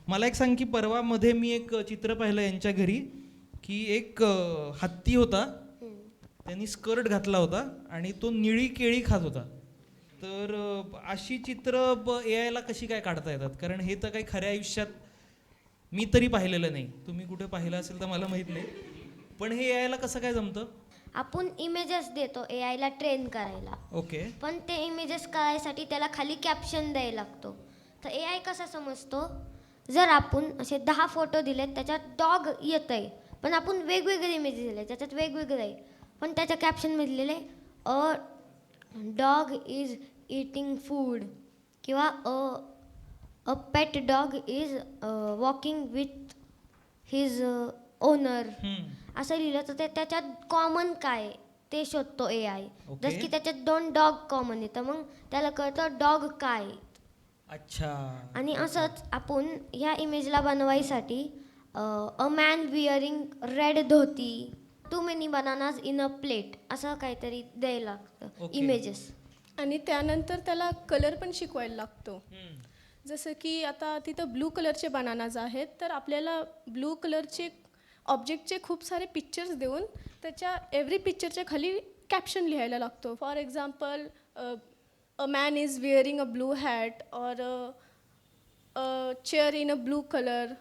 मला एक सांग की परवा मध्ये मी एक चित्र पाहिलं यांच्या घरी की एक हत्ती होता. त्यांनी स्कर्ट घातला होता आणि तो निळी केळी खात होता. तर अशी चित्र AI ला कशी काय काढता येतात? कारण हे तर काही खऱ्या आयुष्यात मी तरी पाहिलेलं नाही. तुम्ही कुठे पाहिलं असेल तर मला माहित नाही. पण हे AI ला कसं काय जमतं? आपण इमेजेस देतो AI ला ट्रेन करायला. ओके. पण ते इमेजेस करायसाठी त्याला खाली कॅप्शन द्यायला लागतो. तर AI कसा समजतो? जर आपण असे 10 फोटो दिलेत त्याच्यात डॉग येतंय, पण आपण वेगवेगळे इमेजेस दिले त्याच्यात वेगवेगळे आहे, पण त्याच्या कॅप्शनमध्ये लिहिलंय a dog is eating food किंवा a pet dog is walking with his owner असं लिहिलं तर ते त्याच्यात कॉमन काय आहे ते शोधतो AI. ओके. जसं की त्याच्यात 2 डॉग कॉमन आहे तर मग त्याला कळतं डॉग काय आहे. अच्छा. आणि असंच आपण ह्या इमेजला बनवायसाठी a man wearing red dhoti, too many bananas in a plate असं काहीतरी द्यायला लागतं ओके. इमेजेस. आणि त्यानंतर त्याला कलर पण शिकवायला लागतो. जसं की आता तिथं ब्लू कलरचे बनानाज आहेत, तर आपल्याला ब्लू कलरचे ऑब्जेक्टचे खूप सारे पिक्चर्स देऊन त्याच्या एव्हरी पिक्चरच्या खाली कॅप्शन लिहायला लागतो. For example a man is wearing a blue hat और chair in a blue colour.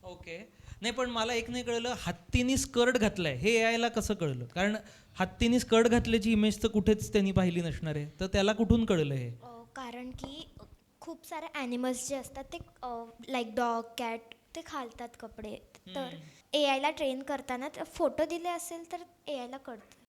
Okay. नाही पण मला एक नाही कळलं, हत्तीनी स्कर्ट घातलाय हे AI ला कसं कळलं? कारण हत्तीनी स्कर्ट घातल्याची इमेज तर कुठेच त्यांनी पाहिली नसणार आहे, तर त्याला कुठून कळलं हे? कारण की खूप सारे ॲनिमल्स जे असतात ते लाईक डॉग कॅट ते घालतात कपडे. तर AI ला ट्रेन करताना फोटो दिले असेल तर AI ला कळतं.